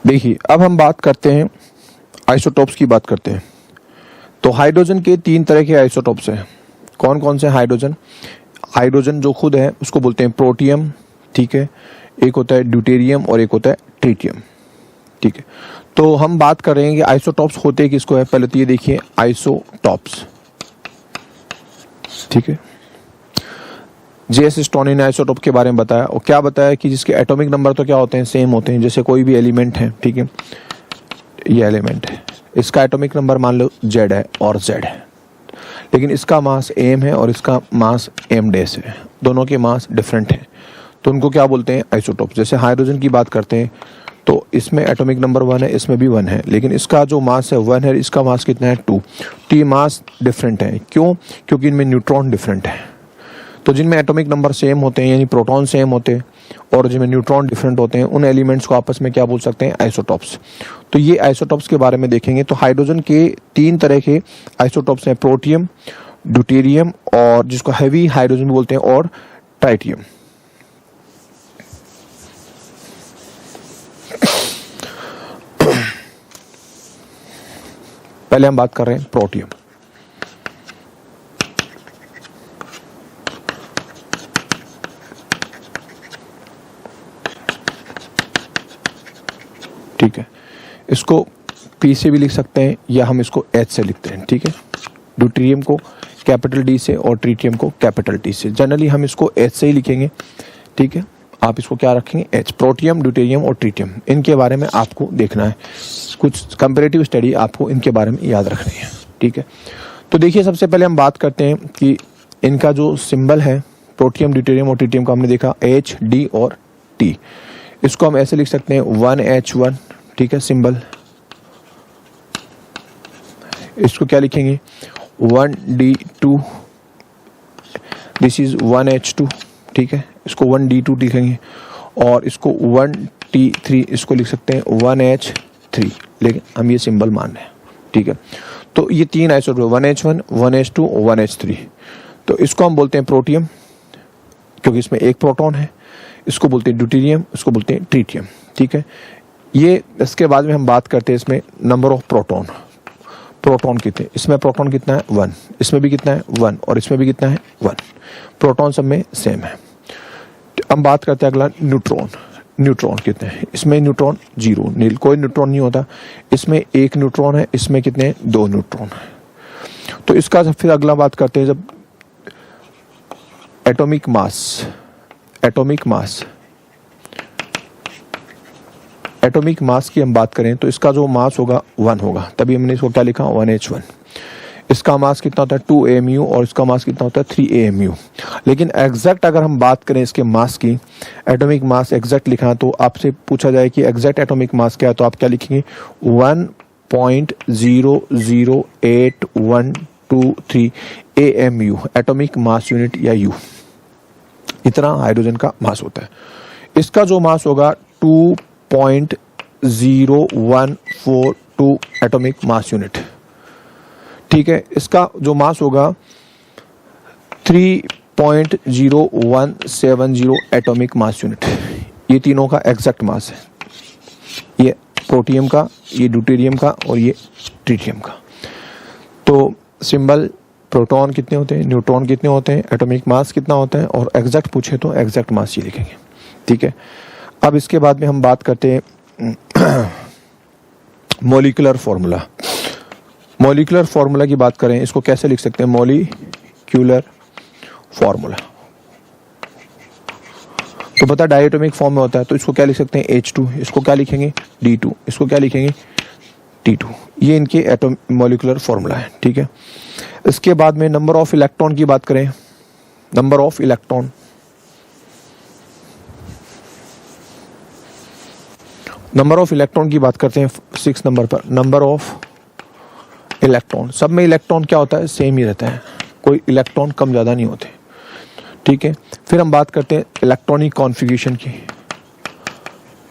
देखिए अब हम बात करते हैं आइसोटोप्स की बात करते हैं। तो हाइड्रोजन के 3 तरह के आइसोटोप्स हैं। कौन कौन से हाइड्रोजन? हाइड्रोजन जो खुद है उसको बोलते हैं प्रोटियम, ठीक है। एक होता है ड्यूटेरियम और एक होता है ट्रिटियम, ठीक है। तो हम बात कर रहे हैं कि आइसोटोप्स होते किसको है। पहले तो ये देखिए आइसोटोप्स, ठीक है। जेएस स्टोनी ने आइसोटोप के बारे में बताया और क्या बताया कि जिसके एटॉमिक नंबर तो क्या होते हैं, सेम होते हैं। जैसे कोई भी एलिमेंट है, ठीक है, ये एलिमेंट है, इसका एटॉमिक नंबर मान लो Z है और Z है, लेकिन इसका मास m है और इसका मास m डैश है, दोनों के मास डिफरेंट हैं, तो उनको क्या बोलते हैं, आइसोटोप। जैसे हाइड्रोजन की बात करते हैं तो इसमें एटॉमिक नंबर 1 है, इसमें भी 1 है, लेकिन इसका जो मास है 1 है, इसका मास कितना है 2। तो ये मास डिफरेंट है, क्यों? क्योंकि इनमें न्यूट्रॉन डिफरेंट है। तो जिनमें एटॉमिक नंबर सेम होते हैं यानी प्रोटॉन सेम होते हैं और जिनमें न्यूट्रॉन डिफरेंट होते हैं, उन एलिमेंट्स को आपस में क्या बोल सकते हैं, आइसोटोप्स। तो ये आइसोटोप्स के बारे में देखेंगे। तो हाइड्रोजन के 3 तरह के आइसोटोप्स हैं, प्रोटियम, ड्यूटेरियम और जिसको हैवी हाइड्रोजन भी बोलते हैं, और ट्राइटियम। पहले हम बात कर रहे हैं प्रोटियम। ठीक है, इसको P से भी लिख सकते हैं या हम इसको H से लिखते हैं, ठीक है। ड्यूटेरियम को कैपिटल D से और ट्रिटियम को कैपिटल T से। जनरली हम इसको H से ही लिखेंगे, ठीक है। आप इसको क्या रखेंगे, H। प्रोटियम, ड्यूटेरियम और ट्रिटियम, इनके बारे में आपको देखना है, कुछ कंपैरेटिव स्टडी आपको इनके बारे में याद रखनी है, ठीक है। तो देखिए सबसे पहले हम बात करते हैं कि इनका जो सिंबल है प्रोटियम, ड्यूटेरियम और ट्रिटियम का, हमने देखा H, D और T। इसको हम ऐसे लिख सकते हैं 1H1, ठीक है, सिंबल। इसको क्या लिखेंगे 1D2, दिस इज 1H2, ठीक है। इसको 1D2 लिखेंगे और इसको 1T3, इसको लिख सकते हैं 1H3, लेकिन हम ये सिंबल मान रहे हैं, ठीक है। तो ये 3 आइसोटोप 1H1, 1H2 और 1H3। तो इसको हम बोलते हैं प्रोटियम क्योंकि इसमें एक प्रोटॉन है। इसको बोलते हैं ड्यूटेरियम, इसको बोलते हैं ट्रिटियम, ठीक है। ये इसके बाद में हम बात करते हैं इसमें नंबर ऑफ प्रोटॉन। प्रोटॉन कितने, इसमें प्रोटॉन कितना है 1, इसमें भी कितना है 1 और इसमें भी कितना है 1। प्रोटॉन सब में सेम है। हम बात करते हैं अगला न्यूट्रॉन। न्यूट्रॉन कितने हैं, इसमें न्यूट्रॉन 0, नील कोई न्यूट्रॉन नहीं होता। इसमें 1 न्यूट्रॉन है, इसमें कितने 2 न्यूट्रॉन है। तो इसका फिर अगला बात करते हैं जब एटॉमिक मास। एटॉमिक मास की हम बात करें तो इसका जो मास होगा 1 होगा, तभी हमने इसको क्या लिखा 1H1। इसका मास कितना होता है 2 AMU और इसका मास कितना होता है 3 AMU। लेकिन एग्जैक्ट अगर हम बात करें इसके मास की, एटॉमिक मास एग्जैक्ट लिखा, तो आपसे पूछा जाए कि एग्जैक्ट एटॉमिक मास क्या है, तो आप क्या लिखेंगे 1.008123 AMU, एटॉमिक मास यूनिट या U। इतना हाइड्रोजन का मास होता है। इसका जो मास होगा 2.0142 एटॉमिक मास यूनिट, ठीक है। इसका जो मास होगा 3.0170 एटॉमिक मास यूनिट। ये तीनों का एग्जैक्ट मास है, ये प्रोटियम का, ये ड्यूटेरियम का और ये ट्रिटियम का। तो सिंबल प्रोटॉन कितने होते हैं, न्यूट्रॉन कितने होते हैं, एटॉमिक मास कितना होता है, और एग्जैक्ट पूछे तो एग्जैक्ट मास ही लिखेंगे, ठीक है। अब इसके बाद में हम बात करते हैं मॉलिक्यूलर फॉर्मूला। मॉलिक्यूलर फॉर्मूला की बात करें, इसको कैसे लिख सकते हैं, मॉलिक्यूलर फॉर्मूला। तो पता डायटोमिक फॉर्म में होता है, तो इसको क्या लिख सकते हैं H2, इसको क्या लिखेंगे D2, इसको क्या लिखेंगे T2। ये इनके एटॉम मॉलिक्यूलर फॉर्मूला है, ठीक है। इसके बाद में नंबर ऑफ इलेक्ट्रॉन की बात करें, number of electron, number of electron की बात करते हैं 6 नंबर पर। नंबर ऑफ इलेक्ट्रॉन, सब में इलेक्ट्रॉन क्या होता है, सेम ही रहता है, कोई इलेक्ट्रॉन कम ज्यादा नहीं होते, ठीक है। फिर हम बात करते हैं इलेक्ट्रॉनिक कॉन्फ़िगरेशन की।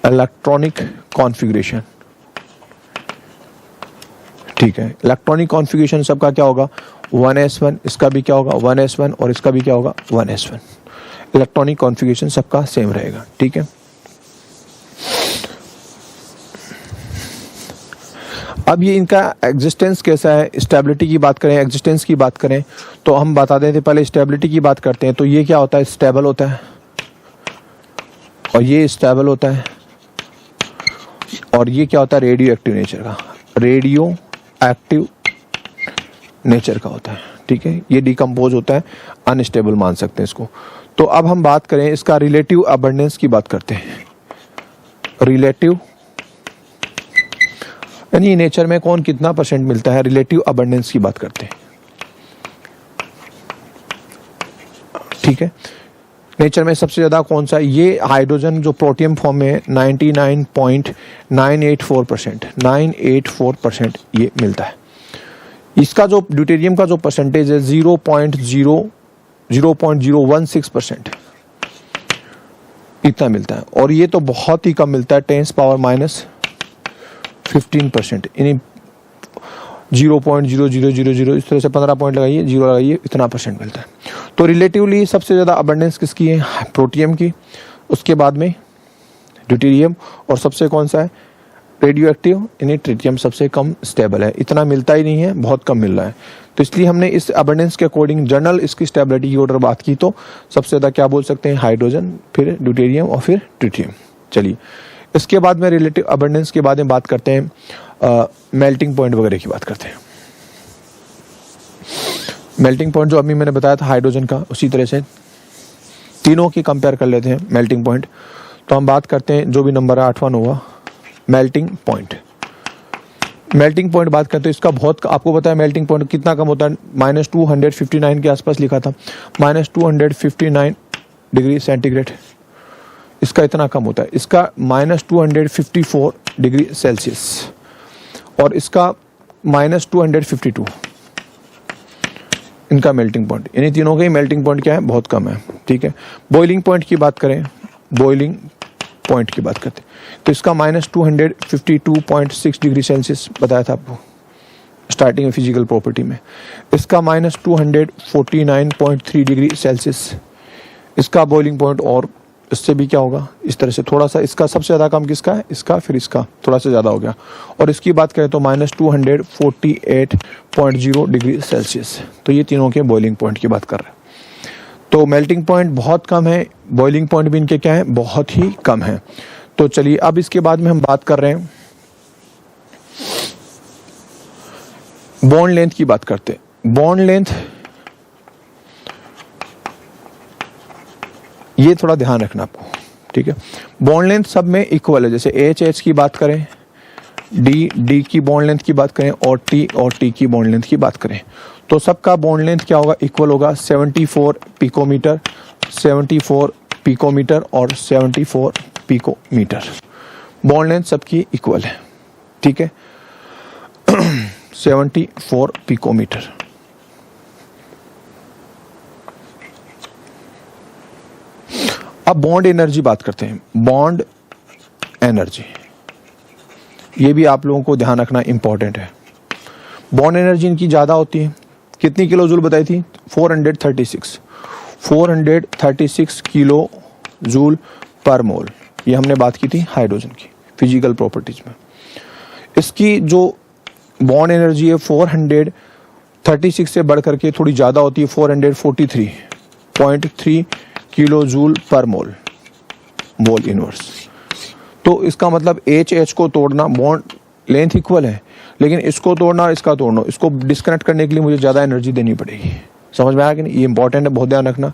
इलेक्ट्रॉनिक कॉन्फ़िगरेशन, ठीक है। इलेक्ट्रॉनिक कॉन्फ़िगरेशन सबका क्या होगा 1s1, इसका भी क्या होगा 1s1 और इसका भी क्या होगा 1s1। इलेक्ट्रॉनिक कॉन्फ़िगरेशन सबका सेम रहेगा, ठीक है। अब ये इनका एग्जिस्टेंस कैसा है, स्टेबिलिटी की बात करें, एग्जिस्टेंस की बात करें तो हम बता देते हैं, पहले स्टेबिलिटी की बात करते हैं। तो ये क्या होता है, स्टेबल होता है और ये स्टेबल होता है, और ये क्या होता है, रेडियो एक्टिव नेचर का, रेडियो एक्टिव नेचर का होता है, ठीक है। ये डिकम्पोज होता है, अनस्टेबल मान सकते हैं इसको। तो अब हम बात करें इसका रिलेटिव अबंडेंस की बात करते हैं। रिलेटिव यानी नेचर में कौन कितना परसेंट मिलता है, रिलेटिव अबंडेंस की बात करते हैं, ठीक है। नेचर में सबसे ज्यादा कौन सा, ये हाइड्रोजन जो प्रोटियम फॉर्म में है 99.984%, 984% ये मिलता है। इसका जो ड्यूटेरियम का जो परसेंटेज है 0.016% इतना मिलता है, और ये तो बहुत ही कम मिलता है, 10⁻⁻15%, यानी 0.0000 इस तरह से 15 पॉइंट लगाइए, 0 लगाइए, इतना परसेंट मिलता है। तो रिलेटिवली सबसे ज्यादा अबंडेंस किसकी है, प्रोटियम की, उसके बाद में ड्यूटेरियम, और सबसे कौन सा है, रेडियो एक्टिव यानी ट्रिटियम सबसे कम स्टेबल है, इतना मिलता ही नहीं है, बहुत कम मिल रहा है। तो इसलिए हमने इस अबंडेंस के अकॉर्डिंग जनरल इसकी स्टेबिलिटी की ऑर्डर बात की, तो सबसे ज्यादा क्या बोल सकते हैं, हाइड्रोजन, फिर ड्यूटेरियम और फिर ट्रिटियम। चलिए इसके बाद में रिलेटिव अबंडेंस के बाद में बात करते हैं, मेल्टिंग पॉइंट वगैरह की बात करते हैं। मेल्टिंग पॉइंट जो अभी मैंने बताया था हाइड्रोजन का, उसी तरह से तीनों की कंपेयर कर लेते हैं मेल्टिंग पॉइंट। तो हम बात करते हैं जो भी नंबर 8वां होगा, मेल्टिंग पॉइंट। मेल्टिंग पॉइंट बात करते हैं, इसका बहुत आपको पता है मेल्टिंग पॉइंट कितना कम होता है, -259 के आसपास लिखा था, -259 डिग्री सेंटीग्रेड, इसका इतना कम होता है। इसका -254 डिग्री सेल्सियस, और इसका -252 इनका मेल्टिंग पॉइंट, यानी तीनों का ही मेल्टिंग पॉइंट क्या है, बहुत कम है, ठीक है। बॉइलिंग पॉइंट की बात करें, बॉइलिंग पॉइंट की बात करते हैं तो इसका -252.6 डिग्री सेल्सियस बताया था आपको स्टार्टिंग में फिजिकल प्रॉपर्टी में। इसका -249.3 डिग्री सेल्सियस इसका बॉइलिंग पॉइंट, और इससे भी क्या होगा, इस तरह से थोड़ा सा, इसका सबसे ज्यादा कम किसका है, इसका, फिर इसका थोड़ा सा ज्यादा हो गया। और इसकी बात करें तो -248.0 डिग्री सेल्सियस। तो ये तीनों के बॉइलिंग पॉइंट की बात कर रहे हैं। तो मेल्टिंग पॉइंट बहुत कम है, बॉइलिंग पॉइंट भी इनके क्या है, बहुत ही कम है। तो चलिए अब इसके बाद में हम बात कर रहे हैं बॉन्ड लेंथ की बात करते हैं। बॉन्ड लेंथ ये थोड़ा ध्यान रखना आपको, ठीक है। बॉन्ड लेंथ सब में इक्वल है, जैसे एच की बात करें, डी की बॉन्ड लेंथ की बात करें, और टी की बॉन्ड लेंथ की बात करें, तो सबका बॉन्ड लेंथ क्या होगा, इक्वल होगा, 74 पिकोमीटर, 74 पिकोमीटर और 74 पिकोमीटर। बॉन्ड लेंथ सबकी इक्वल है, ठीक है। 74 पिकोमीटर। अब बॉन्ड एनर्जी बात करते हैं, बॉन्ड एनर्जी, ये भी आप लोगों को ध्यान रखना इंपॉर्टेंट है। बॉन्ड एनर्जी इनकी ज्यादा होती है, कितनी किलो जूल बताई थी, 436 किलो जूल पर मोल, ये हमने बात की थी हाइड्रोजन की फिजिकल प्रॉपर्टीज में। इसकी जो बॉन्ड एनर्जी है 436 से बढ़ करके थोड़ी ज्यादा होती है, 443.3 किलो जूल पर मोल, मोल इनवर्स। तो इसका मतलब एच को तोड़ना, बॉन्ड लेंथ इक्वल है लेकिन इसको तोड़ना और इसका तोड़ना, इसको डिस्कनेक्ट करने के लिए मुझे ज्यादा एनर्जी देनी पड़ेगी। समझ में आया कि नहीं, ये इंपॉर्टेंट है, बहुत ध्यान रखना।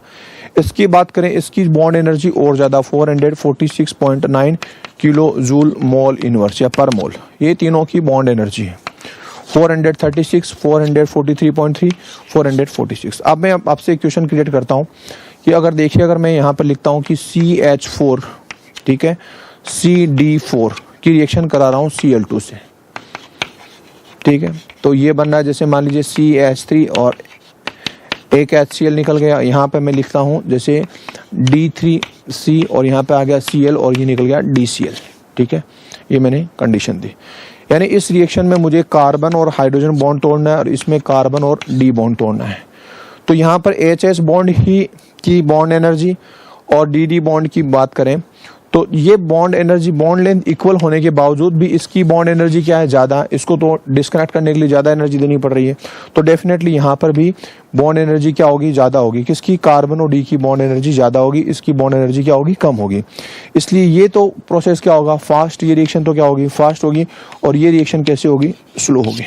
इसकी बात करें, इसकी बॉन्ड एनर्जी और ज्यादा 446.9 किलो जूल मोल इनवर्स या पर मोल, ये तीनों की बॉन्ड एनर्जी है। 436, 443.3, 446। अब मैं आपसे एक क्वेश्चन क्रिएट करता हूं कि अगर देखिए, अगर मैं यहां पर लिखता हूं कि CH4, ठीक है, CD4 की रिएक्शन करा रहा हूं Cl2 से, ठीक है, तो ये बन रहा है, जैसे मान लीजिए CH3 और एक HCl निकल गया, यहाँ पे मैं लिखता हूँ जैसे D3C और यहाँ पे आ गया Cl और ये निकल गया DCl, ठीक है, ये मैंने कंडीशन दी। यानी इस रिएक्शन में मुझे कार्बन और हाइड्रोजन बॉन्ड तोड़ना है और इसमें कार्बन और डी बॉन्ड तोड़ना है। तो यहाँ पर HS बॉन्ड ही की बॉन्ड एनर्जी और DD बॉन्ड की बात करें तो ये bond energy, bond length equal होने के बावजूद भी इसकी बॉन्ड एनर्जी क्या है, ज़्यादा, इसको तो डिस्कनेक्ट करने के लिए ज़्यादा एनर्जी देनी पड़ रही है। तो डेफिनेटली यहाँ पर भी बॉन्ड एनर्जी क्या होगी, ज़्यादा होगी। किसकी, कार्बन और डी की बॉन्ड एनर्जी ज़्यादा होगी, इसकी बॉन्ड एनर्जी क्या होगी, कम होगी। इसलिए ये तो प्रोसेस क्या होगा, फास्ट, ये रिएक्शन तो क्या होगी, फास्ट होगी, और ये रिएक्शन कैसे होगी, स्लो होगी।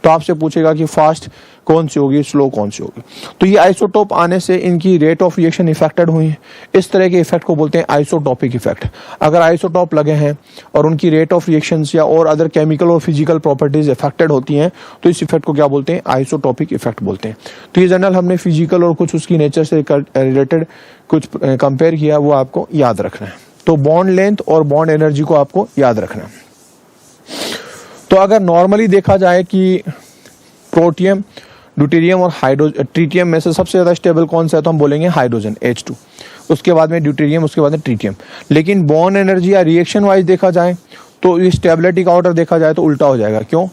तो आपसे पूछेगा कि फास्ट कौन सी होगी, स्लो कौन सी होगी। तो ये आइसोटोप आने से इनकी रेट ऑफ रिएक्शन इफेक्टेड हुई है। इस तरह के इफेक्ट को बोलते हैं आइसोटोपिक इफेक्ट। अगर आइसोटोप लगे हैं और उनकी रेट ऑफ रिएक्शंस या और अदर केमिकल और फिजिकल प्रॉपर्टीज इफेक्टेड होती हैं तो इस इफेक्ट को क्या बोलते हैं, आइसोटोपिक इफेक्ट बोलते हैं। तो ये जनरल हमने फिजिकल और कुछ उसकी नेचर से रिलेटेड कुछ कंपेयर किया, वो आपको याद रखना है। तो बॉन्ड लेंथ और बॉन्ड एनर्जी को आपको याद रखना है। तो अगर नॉर्मली देखा जाए कि प्रोटियम, ड्यूटेरियम और ट्रीटियम में से सबसे ज्यादा स्टेबल कौन सा है, तो हम बोलेंगे हाइड्रोजन, H2, उसके बाद में ड्यूटेरियम, उसके बाद में ट्रीटियम। लेकिन बॉन्ड एनर्जी या रिएक्शन वाइज देखा जाए तो स्टेबिलिटी का ऑर्डर देखा जाए तो उल्टा हो जाएगा। क्यों,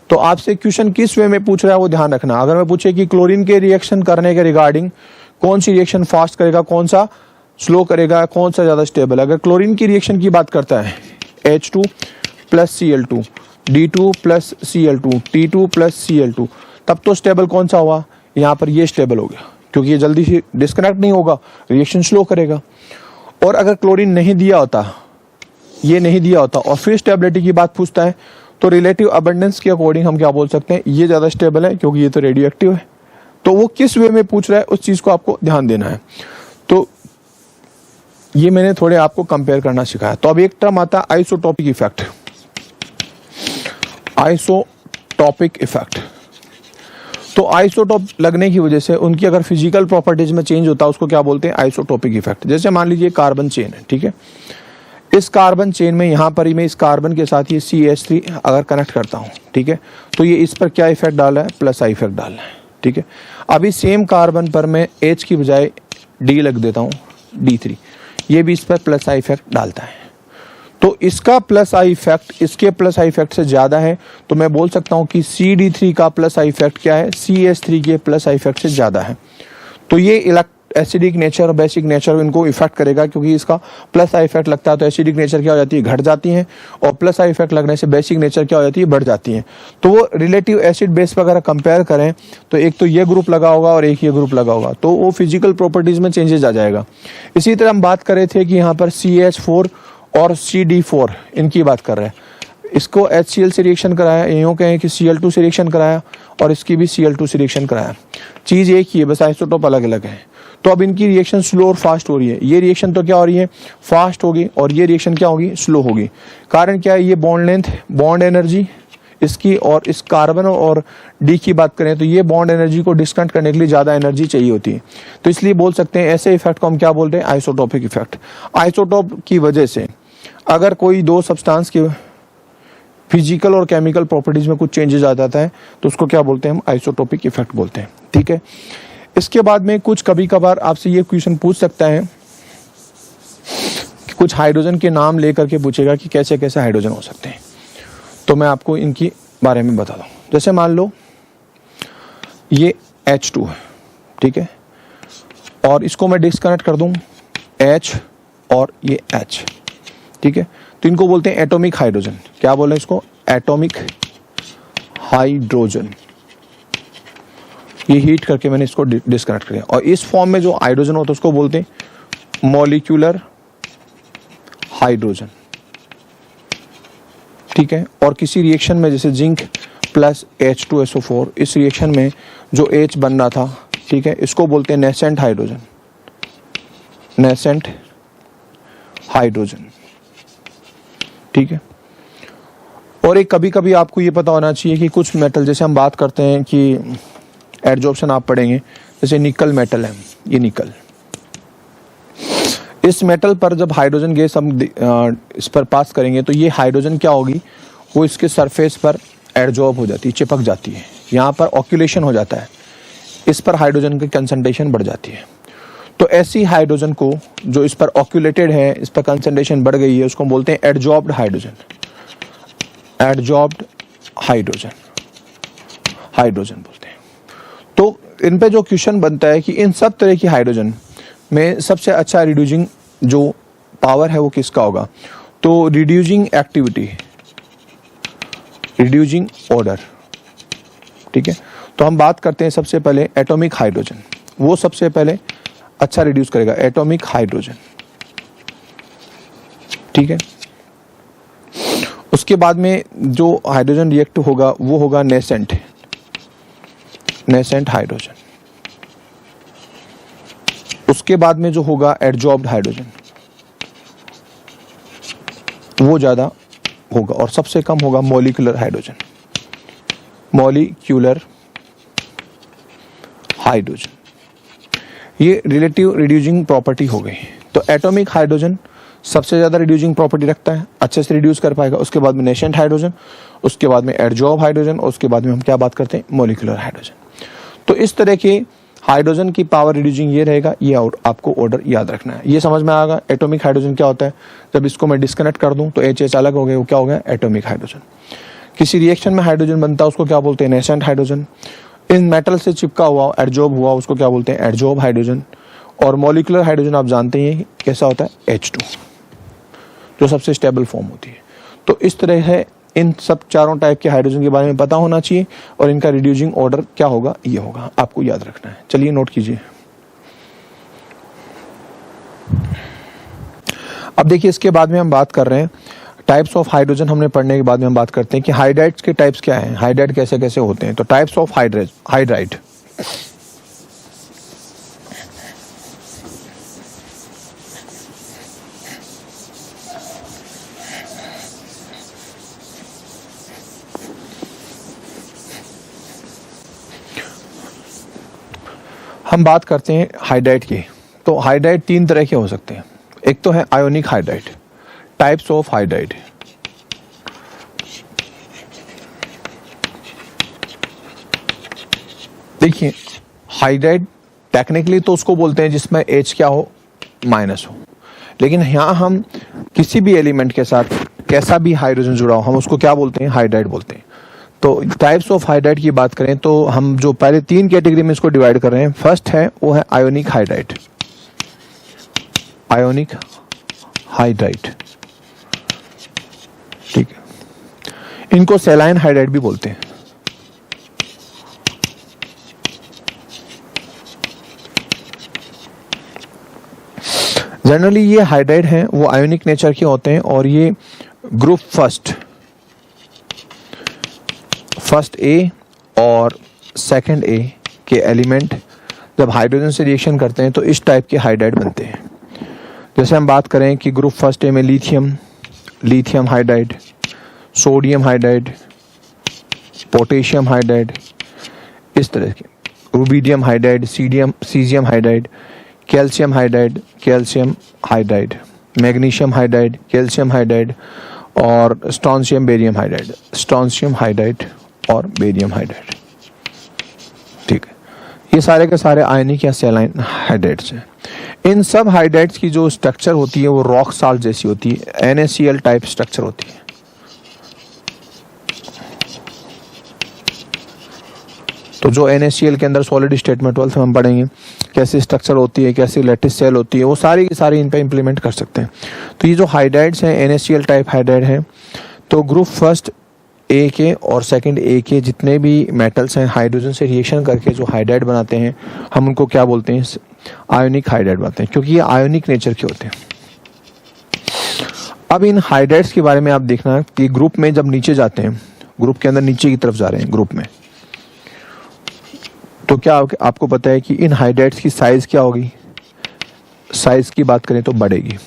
तो आपसे क्वेश्चन किस वे में पूछ रहा है वो ध्यान रखना। अगर मैं पूछे कि क्लोरीन के रिएक्शन करने के रिगार्डिंग कौन सी रिएक्शन फास्ट करेगा, कौन सा स्लो करेगा, कौन सा ज्यादा स्टेबल है, अगर क्लोरीन की रिएक्शन की बात करता है H2 plus Cl2, D2 plus Cl2, T2 plus Cl2, तब तो स्टेबल कौन सा हुआ, यहाँ पर ये स्टेबल हो गया, क्योंकि ये जल्दी से डिस्कनेक्ट नहीं होगा, रिएक्शन स्लो करेगा। और अगर क्लोरीन नहीं दिया होता, ये नहीं दिया होता और फिर स्टेबिलिटी की बात पूछता है तो रिलेटिव अबंडेंस के अकॉर्डिंग हम क्या बोल सकते हैं, ये ज्यादा स्टेबल है क्योंकि ये तो रेडियो एक्टिव है। तो वो किस वे में पूछ रहा है उस चीज को आपको ध्यान देना है। तो ये मैंने थोड़े आपको कंपेयर करना सिखाया। तो अब एक टर्म आता है आइसोटोपिक इफेक्ट। आइसोटोपिक इफेक्ट, तो आइसोटोप लगने की वजह से उनकी अगर फिजिकल प्रॉपर्टीज में चेंज होता है उसको क्या बोलते हैं, आइसोटोपिक इफेक्ट। जैसे मान लीजिए कार्बन चेन है, ठीक है, इस कार्बन चेन में यहाँ पर ही मैं इस कार्बन के साथ ये CH3 अगर कनेक्ट करता हूँ, ठीक है, तो ये इस पर क्या इफेक्ट डाल रहा है, प्लस आई इफेक्ट डाल रहा है, ठीक है। अभी सेम कार्बन पर मैं H की बजाय D लग देता हूँ, D3, ये भी इस पर प्लस आई इफेक्ट डालता है। तो इसका प्लस आई इफेक्ट इसके प्लस आई इफेक्ट से ज्यादा है, तो मैं बोल सकता हूं कि CD3 का प्लस आई इफेक्ट क्या है, CH3 के प्लस आई इफेक्ट से ज्यादा है। तो ये एसिडिक नेचर और बेसिक नेचर इनको इफेक्ट करेगा, क्योंकि इसका प्लस आई इफेक्ट लगता है तो एसिडिक नेचर क्या हो जाती है, घट जाती है, और प्लस आई इफेक्ट लगने से बेसिक नेचर क्या हो जाती है, बढ़ जाती है। तो वो रिलेटिव एसिड बेस पर अगर कंपेयर करें तो एक तो ये ग्रुप लगा होगा और एक ये ग्रुप लगा होगा, तो वो फिजिकल प्रॉपर्टीज में चेंजेस आ जाएगा। इसी तरह हम बात कर रहे थे कि यहाँ पर CH4 और CD4 इनकी बात कर रहे हैं, इसको HCl से रिएक्शन कराया, यूं कहें कि Cl2 से रिएक्शन कराया और इसकी भी Cl2 से रिएक्शन कराया, चीज एक ही है, बस आइसोटोप अलग अलग है। तो अब इनकी रिएक्शन स्लो और फास्ट हो रही है। ये रिएक्शन तो क्या हो रही है, फास्ट होगी, और ये रिएक्शन क्या होगी, स्लो होगी। कारण क्या है, ये बॉन्ड लेंथ, बॉन्ड एनर्जी इसकी, और इस कार्बन और डी की बात करें तो ये बॉन्ड एनर्जी को डिस्कनेक्ट करने के लिए ज्यादा एनर्जी चाहिए होती है। तो इसलिए बोल सकते हैं ऐसे इफेक्ट को हम क्या बोलते हैं, आइसोटोपिक इफेक्ट। आइसोटोप की वजह से अगर कोई दो सब्सटेंस के फिजिकल और केमिकल प्रॉपर्टीज में कुछ चेंजेस आ जाता है तो उसको क्या बोलते हैं, हम आइसोटोपिक इफेक्ट बोलते हैं, ठीक है। इसके बाद में कुछ कभी कभार आपसे ये क्वेश्चन पूछ सकता है कि कुछ हाइड्रोजन के नाम लेकर के पूछेगा कि कैसे कैसे हाइड्रोजन हो सकते हैं, तो मैं आपको इनकी बारे में बता दूं। जैसे मान लो ये H2 है, ठीक है, और इसको मैं डिस्कनेक्ट कर दूं H और ये H, ठीक है, तो इनको बोलते हैं एटॉमिक हाइड्रोजन। क्या बोले इसको, एटॉमिक हाइड्रोजन। ये हीट करके मैंने इसको डिस्कनेक्ट किया, और इस फॉर्म में जो हाइड्रोजन होता है उसको बोलते हैं मॉलिक्यूलर हाइड्रोजन, ठीक है। और किसी रिएक्शन में जैसे जिंक प्लस H2SO4, इस रिएक्शन में जो H बन रहा था, ठीक है, इसको बोलते हैं नेसेंट हाइड्रोजन, नेसेंट हाइड्रोजन, ठीक है। और एक कभी कभी आपको ये पता होना चाहिए कि कुछ मेटल, जैसे हम बात करते हैं कि एडजॉर्प्शन आप पढ़ेंगे, जैसे निकल मेटल है, ये निकल, इस मेटल पर जब हाइड्रोजन गैस हम इस पर पास करेंगे तो ये हाइड्रोजन क्या होगी, वो इसके सरफेस पर एडजॉर्ब हो जाती है, चिपक जाती है, यहाँ पर ऑक्यूलेशन हो जाता है, इस पर हाइड्रोजन की कंसंट्रेशन बढ़ जाती है। तो ऐसी हाइड्रोजन को जो इस पर ऑक्यूलेटेड है, इस पर कंसंट्रेशन बढ़ गई है, उसको बोलते हैं एडजॉर्ब्ड हाइड्रोजन, एडजॉर्ब्ड हाइड्रोजन, हाइड्रोजन बोलते हैं। तो इन पे जो क्वेश्चन बनता है कि इन सब तरह की हाइड्रोजन में सबसे अच्छा रिड्यूसिंग जो पावर है वो किसका होगा, तो रिड्यूसिंग एक्टिविटी, रिड्यूसिंग ऑर्डर, ठीक है। तो हम बात करते हैं सबसे पहले एटॉमिक हाइड्रोजन, वो सबसे पहले अच्छा रिड्यूस करेगा एटॉमिक हाइड्रोजन, ठीक है। उसके बाद में जो हाइड्रोजन रिएक्ट होगा वो होगा नेसेंट, नेसेंट हाइड्रोजन। उसके बाद में जो होगा एडजॉर्ब्ड हाइड्रोजन, वो ज्यादा होगा, और सबसे कम होगा मॉलिक्यूलर हाइड्रोजन, मॉलिक्यूलर हाइड्रोजन। ये रिलेटिव रिड्यूसिंग प्रॉपर्टी हो गई। तो एटॉमिक हाइड्रोजन सबसे ज्यादा रिड्यूसिंग प्रॉपर्टी रखता है, अच्छे से रिड्यूस कर पाएगा। उसके बाद में नेसेंट हाइड्रोजन, उसके बाद में एडजॉर्ब हाइड्रोजन, और उसके बाद में हम क्या बात करते हैं, मॉलिक्यूलर हाइड्रोजन। तो इस तरह के हाइड्रोजन की पावर रिड्यूसिंग ये रहेगा, ये आपको ऑर्डर याद रखना है। ये समझ में आएगा एटॉमिक हाइड्रोजन क्या होता है। जब इसको मैं डिस्कनेक्ट कर दूं तो एच अलग हो गया, वो क्या हो गया, एटॉमिक हाइड्रोजन। किसी रिएक्शन में हाइड्रोजन बनता है उसको क्या बोलते हैं, नेसेंट हाइड्रोजन। इन मेटल से चिपका हुआ एडजॉर्ब हुआ उसको क्या बोलते हैं, एडजॉर्ब हाइड्रोजन। और मॉलिक्यूलर हाइड्रोजन आप जानते हैं कैसा होता है, H2, जो सबसे स्टेबल फॉर्म होती है। तो इस तरह है इन सब चारों टाइप के हाइड्रोजन के बारे में पता होना चाहिए, और इनका रिड्यूसिंग ऑर्डर क्या होगा, ये होगा, आपको याद रखना है। चलिए नोट कीजिए। अब देखिए इसके बाद में हम बात कर रहे हैं टाइप्स ऑफ हाइड्रोजन। हमने पढ़ने के बाद में हम बात करते हैं कि हाइड्राइड्स के टाइप्स क्या हैं, हाइड्राइड कैसे कैसे होते हैं। तो टाइप्स ऑफ हाइड्राइड, हम बात करते हैं हाइड्राइड की। तो हाइड्राइड तीन तरह के हो सकते हैं। एक तो है ionic hydride, types of hydride. देखिए हाइड्राइड टेक्निकली तो उसको बोलते हैं जिसमें H क्या हो, माइनस हो, लेकिन यहां हम किसी भी एलिमेंट के साथ कैसा भी हाइड्रोजन जुड़ा हो हम उसको क्या बोलते हैं, हाइड्राइड बोलते हैं। तो टाइप्स ऑफ हाइड्राइड की बात करें तो हम जो पहले तीन कैटेगरी में इसको डिवाइड कर रहे हैं, फर्स्ट है वो है आयोनिक हाइड्राइड, आयोनिक हाइड्राइड, ठीक है। इनको सेलाइन हाइड्राइड भी बोलते हैं। जनरली ये हाइड्राइड हैं वो आयोनिक नेचर के होते हैं, और ये ग्रुप फर्स्ट ए और सेकंड ए के एलिमेंट जब हाइड्रोजन से रिएक्शन करते हैं तो इस टाइप के हाइड्राइड बनते हैं। जैसे हम बात करें कि ग्रुप फर्स्ट ए में lithium hydride, sodium hydride, potassium hydride, इस तरह के, rubidium hydride, caesium hydride, calcium hydride, magnesium hydride, calcium hydride, और स्ट्रोंशियम हाइड्राइड और बेरियम हाइड्राइड, ठीक है। ये सारे के सारे आयनिक या सेलाइन हाइड्राइड्स हैं। इन सब हाइड्राइड्स की जो स्ट्रक्चर होती है वो रॉक साल्ट जैसी होती है, NaCl टाइप स्ट्रक्चर होती है। तो जो NaCl के अंदर सॉलिड स्टेट में 12th में हम पढ़ेंगे कैसी स्ट्रक्चर होती है, कैसी लैटिस सेल होती है, वो सारी की सारी इन पे इंप्लीमेंट कर सकते हैं। तो ये जो हाइड्राइड्स हैं NaCl टाइप हाइड्राइड हैं। तो ग्रुप फर्स्ट ए के और सेकंड ए के जितने भी मेटल्स हैं हाइड्रोजन से रिएक्शन करके जो हाइड्राइड बनाते हैं हम उनको क्या बोलते हैं, आयोनिक हाइड्राइड बनाते हैं, क्योंकि ये आयोनिक नेचर के होते हैं। अब इन हाइड्राइड्स के बारे में आप देखना कि ग्रुप में जब नीचे जाते हैं, ग्रुप के अंदर नीचे की तरफ जा रहे हैं ग्रुप में, तो क्या आपको पता है कि इन हाइड्राइड्स की साइज क्या होगी, साइज की बात करें तो बढ़ेगी।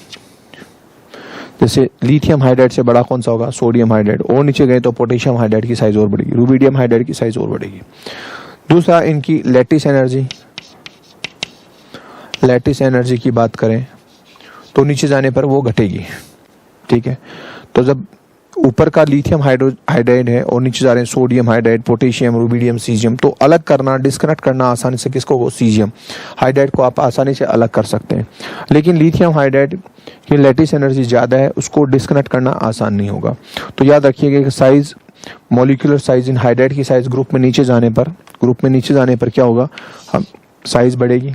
जैसे लिथियम हाइड्राइड से बड़ा कौन सा होगा, सोडियम हाइड्राइड, और नीचे गए तो पोटेशियम हाइड्राइड की साइज और बढ़ेगी, रुबिडियम हाइड्राइड की साइज और बढ़ेगी। दूसरा इनकी लैटिस एनर्जी की बात करें तो नीचे जाने पर वो घटेगी, ठीक है। तो जब ऊपर का लिथियम हाइड्राइड है और नीचे जा रहे हैं sodium hydride, potassium, rubidium, caesium, तो अलग करना, डिस्कनेक्ट करना आसानी से किसको, सीजियम हाइड्राइड को आप आसानी से अलग कर सकते हैं। लेकिन लिथियम हाइड्राइड की लैटिस एनर्जी ज़्यादा है, उसको डिस्कनेक्ट करना आसान नहीं होगा। तो याद रखिएगा कि size, molecular size in hydride की साइज ग्रुप में नीचे जाने पर क्या होगा, हम साइज बढ़ेगी,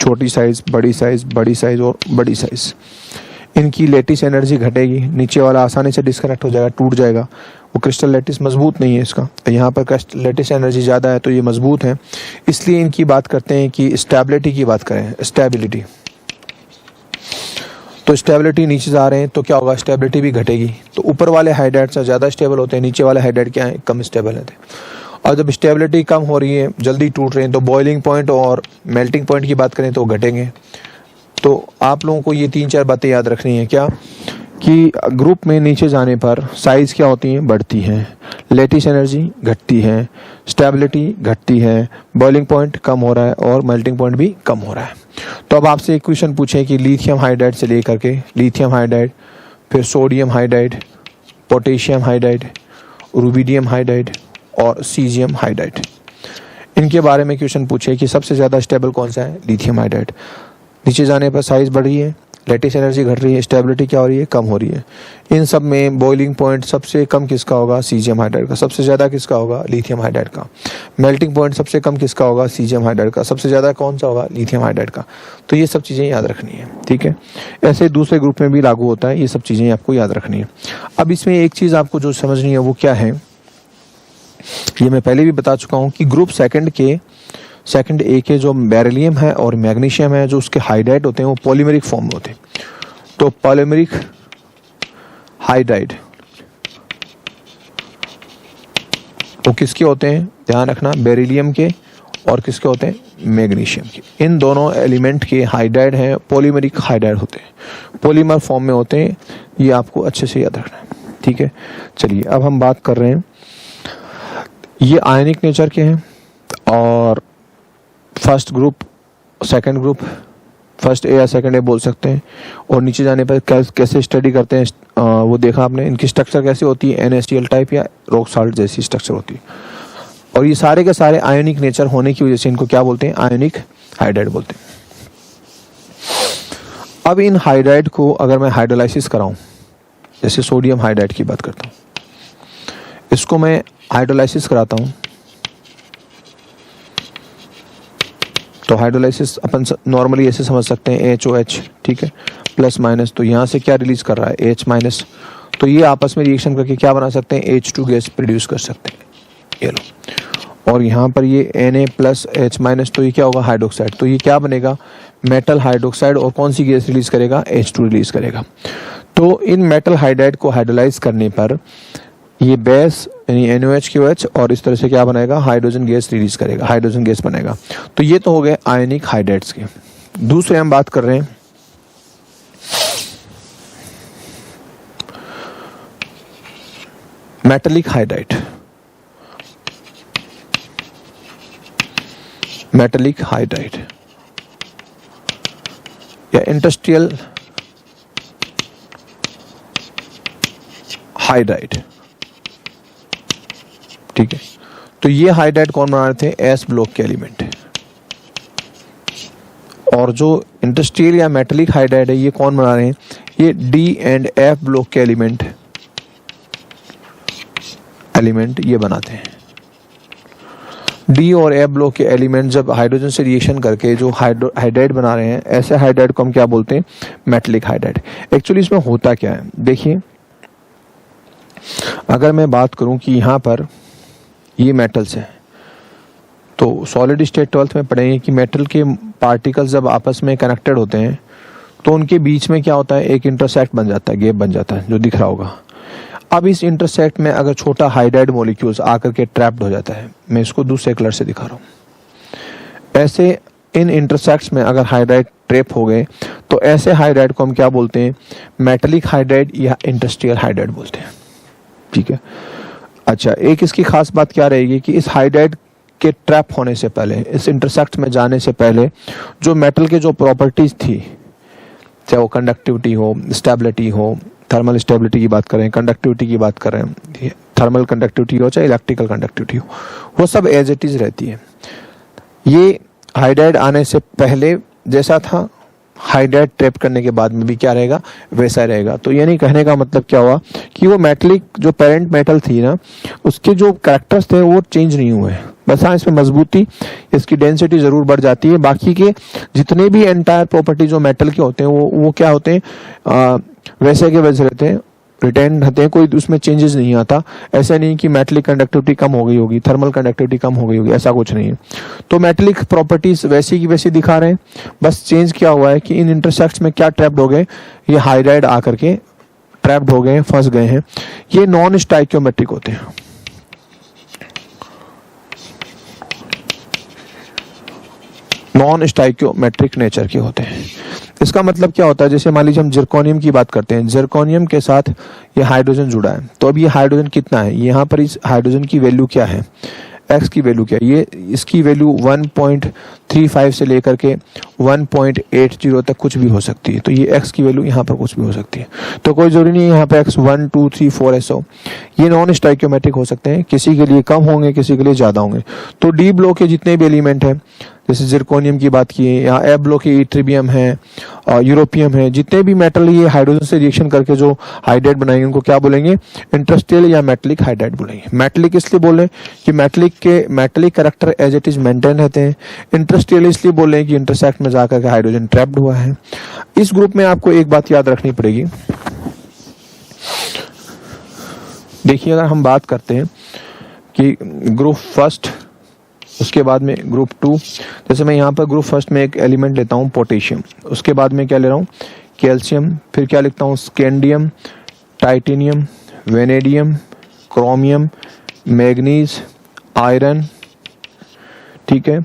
छोटी साइज, बड़ी साइज, बड़ी साइज और बड़ी साइज। इनकी लेटिस एनर्जी घटेगी, नीचे वाला आसानी से डिस्कनेक्ट हो जाएगा, टूट जाएगा। वो क्रिस्टल लेटिस मजबूत नहीं है इसका, यहाँ पर क्रिस्टल लेटिस एनर्जी ज़्यादा है तो ये मजबूत है। इसलिए इनकी बात करते हैं कि स्टेबिलिटी की बात करें, स्टेबिलिटी। तो स्टेबिलिटी नीचे जा रहे हैं तो क्या होगा, स्टेबिलिटी भी घटेगी। तो ऊपर वाले हाइड्राइड ज़्यादा स्टेबल होते हैं, नीचे वाले हाइड्राइड क्या है, कम स्टेबल होते हैं। और जब स्टेबिलिटी कम हो रही है, जल्दी टूट रहे हैं, तो बॉइलिंग पॉइंट और मेल्टिंग पॉइंट की बात करें तो घटेंगे। तो आप लोगों को ये 3-4 बातें याद रखनी है क्या, कि ग्रुप में नीचे जाने पर साइज क्या होती हैं, बढ़ती हैं, लेटिस एनर्जी घटती है, स्टेबिलिटी घटती है, बॉइलिंग पॉइंट कम हो रहा है और मेल्टिंग पॉइंट भी कम हो रहा है। तो अब आपसे एक क्वेश्चन पूछे कि लिथियम हाइड्राइड से लेकर के लिथियम हाइड्राइड, फिर sodium hydride, potassium hydride, rubidium hydride और सीजियम हाइड्राइड, इनके बारे में क्वेश्चन पूछे कि सबसे ज़्यादा स्टेबल कौन सा है, लिथियम हाइड्राइड। नीचे जाने पर साइज बढ़ रही है, लेटिस एनर्जी घट रही है, स्टेबिलिटी क्या हो रही है, कम हो रही है। इन सब में बॉइलिंग पॉइंट सबसे कम किसका होगा, सीजियम हाइड्राइड का। सबसे ज़्यादा किसका होगा, लिथियम हाइड्राइड का। मेल्टिंग पॉइंट सबसे कम किसका होगा, सीजियम हाइड्राइड का। सबसे ज़्यादा कौन सा होगा, लिथियम हाइड्राइड का। तो ये सब चीज़ें याद रखनी है, ठीक है। ऐसे दूसरे ग्रुप में भी लागू होता है, ये सब चीज़ें आपको याद रखनी है। अब इसमें एक चीज़ आपको जो समझनी है वो क्या है, ये मैं पहले भी बता चुका हूँ कि ग्रुप सेकंड ए के जो बेरिलियम है और मैग्नीशियम है, जो उसके हाइड्राइड होते हैं वो पॉलीमेरिक फॉर्म में होते हैं। तो पॉलीमेरिक हाइड्राइड वो किसके होते हैं, ध्यान रखना, बेरिलियम के और किसके होते हैं, मैग्नीशियम के। इन दोनों एलिमेंट के हाइड्राइड हैं, पॉलीमेरिक हाइड्राइड होते हैं, पॉलीमर फॉर्म में होते हैं। ये आपको अच्छे से याद रखना है, ठीक है। चलिए अब हम बात कर रहे हैं, ये आयनिक नेचर के हैं और first group, second group, first A या सेकंड ए बोल सकते हैं। और नीचे जाने पर कैसे स्टडी करते हैं वो देखा आपने, इनकी स्ट्रक्चर कैसे होती है, NaCl टाइप या रॉक साल्ट जैसी स्ट्रक्चर होती है। और ये सारे के सारे आयोनिक नेचर होने की वजह से इनको क्या बोलते हैं, आयोनिक हाइड्राइड बोलते हैं। अब इन हाइड्राइड को अगर मैं हाइड्रोलाइसिस कराऊं, जैसे सोडियम हाइड्राइड की बात करता हूं, इसको मैं हाइड्रोलाइसिस कराता हूं, तो हाइड्रोलाइसिस अपन नॉर्मली ऐसे समझ सकते हैं HOH, ठीक है, प्लस माइनस। तो यहाँ से क्या रिलीज कर रहा है, H माइनस। तो ये आपस में रिएक्शन करके क्या बना सकते हैं, H2 गैस प्रोड्यूस कर सकते हैं, ये लो। और यहाँ पर ये Na प्लस H माइनस, तो ये क्या होगा, हाइड्रोक्साइड। तो ये क्या बनेगा, मेटल हाइड्रोक्साइड। और कौन सी गैस रिलीज करेगा, H2 रिलीज करेगा। तो इन मेटल हाइड्राइड को हाइड्रोलाइज करने पर ये बेस यानी NaOH और इस तरह से क्या बनाएगा, हाइड्रोजन गैस रिलीज करेगा, हाइड्रोजन गैस बनेगा। तो ये तो हो गए आयनिक हाइड्राइड्स के। दूसरे हम बात कर रहे हैं मेटलिक हाइड्राइड। मेटलिक हाइड्राइड या इंडस्ट्रियल हाइड्राइड, ठीक है। तो ये हाइड्राइड कौन बना रहे थे, एस ब्लॉक के एलिमेंट। और जो इंडस्ट्रियल या मेटलिक हाइड्राइड है ये कौन बना रहे हैं, ये D एंड F ब्लॉक के एलिमेंट ये बनाते हैं। D और F ब्लॉक के एलिमेंट जब हाइड्रोजन से रिएक्शन करके जो हाइड्राइड बना रहे हैं, ऐसे हाइड्राइड को हम क्या बोलते हैं, मेटलिक हाइड्राइड। एक्चुअली इसमें होता क्या है, देखिए अगर मैं बात करूं कि यहाँ पर ये मेटल्स हैं, तो सॉलिड स्टेट 12th में पढ़ेंगे कि मेटल के पार्टिकल्स जब आपस में कनेक्टेड होते हैं तो उनके बीच में क्या होता है, एक इंटरसेक्ट बन जाता है, गैप बन जाता है, जो दिख रहा होगा। अब इस इंटरसेक्ट में अगर छोटा हाइड्राइड मॉलिक्यूल्स आकर के ट्रैप्ड हो जाता है, मैं इसको दूसरे कलर से दिखा रहा हूँ। ऐसे इन इंटरसेक्ट्स में अगर हाइड्राइड ट्रैप हो गए तो ऐसे हाइड्राइड को हम क्या बोलते हैं, मेटलिक हाइड्राइड या इंडस्ट्रियल हाइड्राइड बोलते हैं, ठीक है। अच्छा, एक इसकी खास बात क्या रहेगी कि इस हाइड्राइड के ट्रैप होने से पहले, इस इंटरसेक्ट में जाने से पहले जो मेटल के जो प्रॉपर्टीज थी, चाहे वो कंडक्टिविटी हो, स्टेबिलिटी हो, थर्मल स्टेबिलिटी की बात करें, कंडक्टिविटी की बात करें, थर्मल कंडक्टिविटी हो चाहे इलेक्ट्रिकल कंडक्टिविटी हो, वो सब एज इट इज रहती है। ये हाइड्राइड आने से पहले जैसा था, हाइड्राइड ट्रैप करने के बाद में भी क्या रहेगा, वैसा रहेगा। तो यानी कहने का मतलब क्या हुआ कि वो मेटलिक जो पेरेंट मेटल थी ना, उसके जो कैरेक्टर्स थे वो चेंज नहीं हुए, बस हाँ, इसमें मजबूती, इसकी डेंसिटी जरूर बढ़ जाती है। बाकी के जितने भी एंटायर प्रॉपर्टी जो मेटल के होते हैं वो क्या होते हैं, वैसे के वैसे रहते हैं, रिटेन रहते हैं, कोई उसमें चेंजेस नहीं आता। ऐसा नहीं कि मेटलिक कंडक्टिविटी कम हो गई होगी, थर्मल कंडक्टिविटी कम हो गई होगी, ऐसा कुछ नहीं है। तो मेटलिक प्रॉपर्टीज वैसी की वैसी दिखा रहे हैं, बस चेंज क्या हुआ है कि इन इंटरसेक्ट्स में क्या ट्रैप्ड हो गए, ये हाइड्राइड आकर के ट्रैप्ड हो गए हैं, फंस गए हैं। ये नॉन स्टाइकियोमेट्रिक होते हैं। नॉन स्टाइकियोमेट्रिक नेचर के होते हैं। इसका मतलब क्या होता है, जैसे मान लीजिए हम जिरकोनियम की बात करते हैं, जिरकोनियम के साथ ये हाइड्रोजन जुड़ा है, तो अब ये हाइड्रोजन कितना है, यहाँ पर इस हाइड्रोजन की वैल्यू क्या है, एक्स की वैल्यू क्या है, ये इसकी वैल्यू 1.35 से लेकर के 1.80 तक कुछ भी हो सकती है। तो ये एक्स की वैल्यू यहाँ पर कुछ भी हो सकती है, तो कोई जरूरी नहीं है यहाँ पे एक्स 1 2 3 4 ऐसा हो। ये नॉन स्टाइकियोमेट्रिक हो सकते हैं, किसी के लिए कम होंगे, किसी के लिए ज्यादा होंगे। तो डी ब्लॉक के जितने भी एलिमेंट हैं, जैसे जिरकोनियम की बात की है, या ए ब्लॉक के इट्रिबियम है और यूरोपियम है, जितने भी मेटल ये हाइड्रोजन से रिएक्शन करके जो हाइड्राइड बनाएंगे उनको क्या बोलेंगे, इंटरस्टेल या मेटलिक हाइड्राइड बोलेंगे। मेटलिक इसलिए बोले कि metallic character as it is maintain रहते हैं। इंटरस्टेल इसलिए बोले कि इंटरसेक्ट में जाकर के हाइड्रोजन ट्रैप्ड हुआ है। इस ग्रुप में आपको एक बात याद रखनी पड़ेगी, देखिए अगर हम बात करते हैं कि ग्रुप फर्स्ट, उसके बाद में ग्रुप 2, जैसे मैं यहाँ पर ग्रुप फर्स्ट में एक एलिमेंट लेता हूँ पोटेशियम, उसके बाद में क्या ले रहा हूँ, कैल्शियम, फिर क्या लिखता हूँ, scandium, titanium, vanadium, chromium, manganese, iron, ठीक है,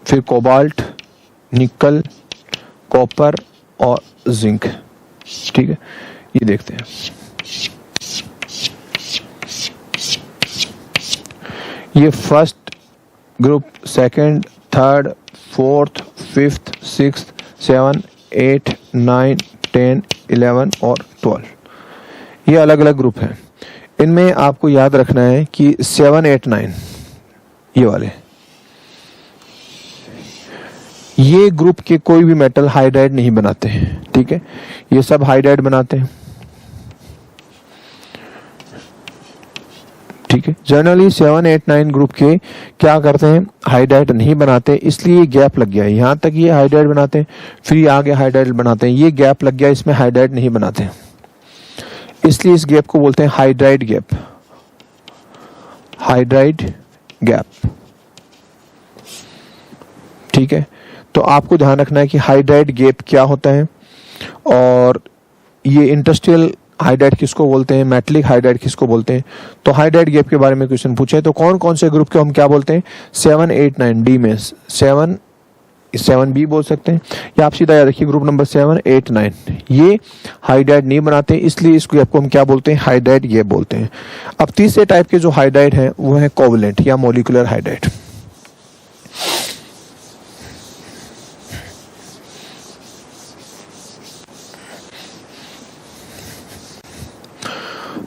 फिर कोबाल्ट, निकल, कॉपर और जिंक, ठीक है। ये देखते हैं, ये first group, second, third, fourth, fifth, sixth, 7, 8, 9, 10, 11 और 12, ये अलग अलग ग्रुप हैं। इनमें आपको याद रखना है कि 7, 8, 9 ये वाले, ये ग्रुप के कोई भी मेटल हाइड्राइड नहीं बनाते हैं, ठीक है, ये सब हाइड्राइड बनाते हैं, ठीक है। जनरली 7, 8, 9 ग्रुप के क्या करते हैं, हाइड्राइड नहीं बनाते, इसलिए गैप लग गया है। यहां तक ये हाइड्राइड बनाते हैं, फिर आगे हाइड्राइड बनाते हैं, ये गैप लग गया, इसमें हाइड्राइड नहीं बनाते, इसलिए इस गैप को बोलते हैं हाइड्राइड गैप, हाइड्राइड गैप, ठीक है। तो आपको ध्यान रखना है कि हाइड्राइड गैप क्या होता है, और ये इंडस्ट्रियल हाइड्राइड किसको बोलते हैं, मेटलिक हाइड्राइड किसको बोलते हैं। तो हाइड्राइड गैप के बारे में क्वेश्चन पूछे तो कौन कौन से ग्रुप के हम क्या बोलते हैं, 7, 8, 9 डी में 7B बोल सकते हैं, या आप सीधा याद रखिए ग्रुप नंबर 7, 8, 9 ये हाइड्राइड नहीं बनाते, इसलिए इस गैप को हम क्या बोलते हैं, हाइड्राइड गैप बोलते हैं। अब तीसरे टाइप के जो हाइड्राइड है वो है कोवलेंट या मॉलिक्यूलर हाइड्राइड।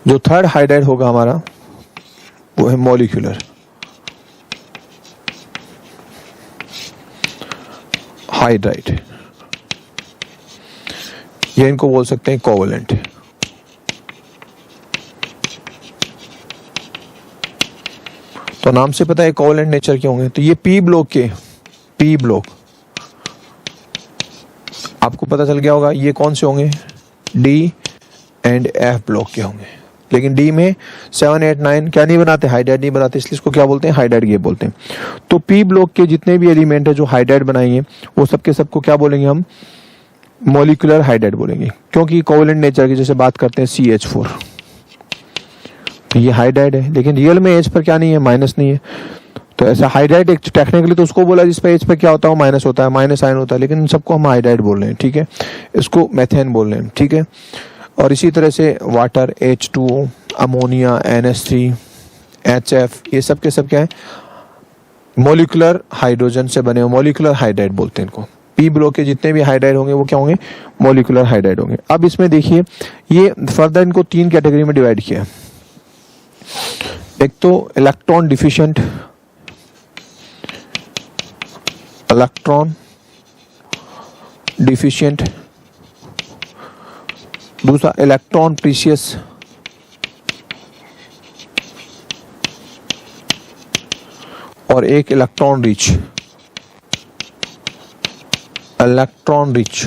जो थर्ड हाइड्राइड होगा हमारा वो है मॉलिक्यूलर हाइड्राइड, ये इनको बोल सकते हैं कोवलेंट। तो नाम से पता है कोवलेंट नेचर के होंगे। तो ये पी ब्लॉक के, पी ब्लॉक आपको पता चल गया होगा, ये कौन से होंगे, डी एंड एफ ब्लॉक के होंगे। लेकिन डी में 7, 8, 9 क्या नहीं बनाते, हाइड्राइड नहीं बनाते, इसलिए इसको क्या बोलते हैं, हाइड्राइड गैप बोलते हैं। तो पी ब्लॉक के जितने भी एलिमेंट है जो हाइड्राइड बनाएंगे वो सबके सबको क्या बोलेंगे हम, मॉलिक्यूलर हाइड्राइड बोलेंगे, क्योंकि कोवलेंट नेचर की जैसे बात करते हैं CH4, तो ये हाइड्राइड है, लेकिन रियल में एच पर क्या नहीं है, माइनस नहीं है। तो ऐसा हाइड्राइड एक टेक्निकली तो उसको बोला जिस पे एच पे क्या होता है, माइनस होता है, माइनस आयन होता है, लेकिन इन सबको हम हाइड्राइड बोल रहे हैं, ठीक है, इसको मेथेन बोल रहे हैं, ठीक है। और इसी तरह से water, H2O, ammonia, NH3, HF, ये सब के सब क्या है, मॉलिक्यूलर हाइड्रोजन से बने हुए, मॉलिक्यूलर हाइड्राइड बोलते हैं इनको। पी ब्लॉक के जितने भी हाइड्राइड होंगे वो क्या होंगे, मॉलिक्यूलर हाइड्राइड होंगे। अब इसमें देखिए ये फर्दर इनको 3 कैटेगरी में डिवाइड किया। एक तो इलेक्ट्रॉन डिफिशिएंट, दूसरा इलेक्ट्रॉन प्रीशियस, और एक इलेक्ट्रॉन रिच। इलेक्ट्रॉन रिच,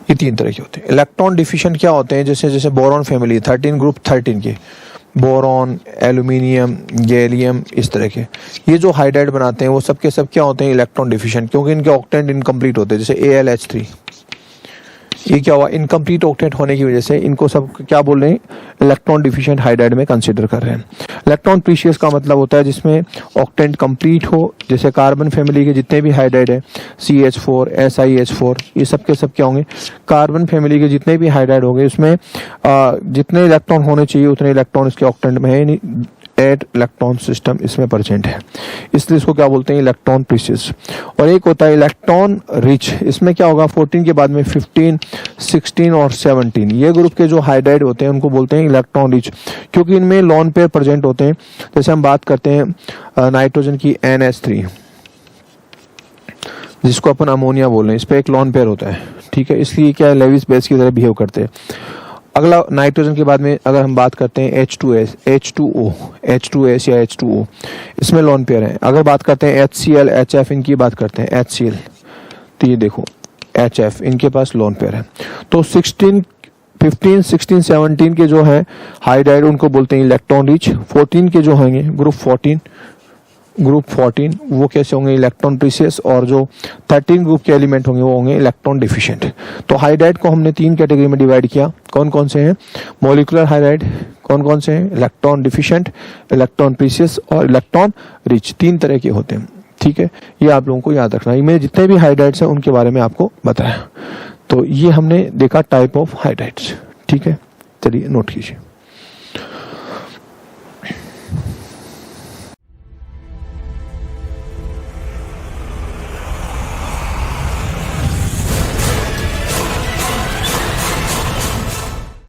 ये तीन तरह के होते हैं। इलेक्ट्रॉन डिफिशिएंट क्या होते हैं, जैसे जैसे बोरॉन फैमिली 13 ग्रुप 13 के, बोरॉन, एल्यूमिनियम, गैलियम, इस तरह के ये जो हाइड्राइड बनाते हैं वो सब के सब क्या होते हैं, इलेक्ट्रॉन डिफिशिएंट, क्योंकि इनके ऑक्टेंट इनकम्प्लीट होते हैं। जैसे AlH3, ये क्या हुआ, इनकम्प्लीट ऑक्टेंट होने की वजह से इनको सब क्या बोल रहे हैं, इलेक्ट्रॉन डिफिशिएंट हाइड्राइड में कंसीडर कर रहे हैं। इलेक्ट्रॉन प्रीशियस का मतलब होता है जिसमें ऑक्टेंट कंप्लीट हो, जैसे कार्बन फैमिली के जितने भी हाइड्राइड है, CH4, SiH4, ये सब के सब क्या होंगे, कार्बन फैमिली के जितने भी हाइड्राइड होंगे उसमें जितने इलेक्ट्रॉन होने चाहिए उतने इलेक्ट्रॉन इसके ऑक्टेंट में है नहीं, 8 इलेक्ट्रॉन सिस्टम इसमें प्रेजेंट है, इसलिए इसको क्या बोलते हैं, इलेक्ट्रॉन प्रीशियस। और एक होता है इलेक्ट्रॉन रिच, इसमें क्या होगा, 14 के बाद में 15, 16 और 17 ये ग्रुप के जो हाइड्राइड होते हैं उनको बोलते हैं इलेक्ट्रॉन रिच, क्योंकि इनमें लॉन पेयर प्रेजेंट होते हैं। जैसे हम बात करते हैं नाइट्रोजन की NH3, जिसको अपन अमोनिया बोल रहे हैं, इस पर एक लॉन पेयर होता है, ठीक है, इसलिए क्या है, लेविस बेस की तरह बिहेव करते हैं। अगला नाइट्रोजन के बाद में अगर हम बात करते हैं H2S, H2O, H2S या H2O, इसमें लॉन पेयर है। अगर बात करते हैं HCl, HF, इनकी बात करते हैं HCl, तो ये देखो HF, इनके पास लॉन पेयर है। तो 15, 16, 17 के जो है हाइड्राइड उनको बोलते हैं इलेक्ट्रॉन रिच। 14 के जो होंगे ग्रुप 14 वो कैसे होंगे, इलेक्ट्रॉन प्रीशियस, और जो 13 ग्रुप के एलिमेंट होंगे वो होंगे इलेक्ट्रॉन डिफिशिएंट। तो हाइड्राइड को हमने 3 कैटेगरी में डिवाइड किया, कौन कौन से हैं, मॉलिक्यूलर हाइड्राइड, कौन कौन से हैं, इलेक्ट्रॉन डिफिशिएंट, इलेक्ट्रॉन प्रीशियस और इलेक्ट्रॉन रिच, 3 तरह के होते हैं, ठीक है। ये आप लोगों को याद रखना है, मैंने जितने भी हाइड्राइड्स हैं उनके बारे में आपको बताया। तो ये हमने देखा टाइप ऑफ हाइड्राइड्स, ठीक है, चलिए नोट कीजिए।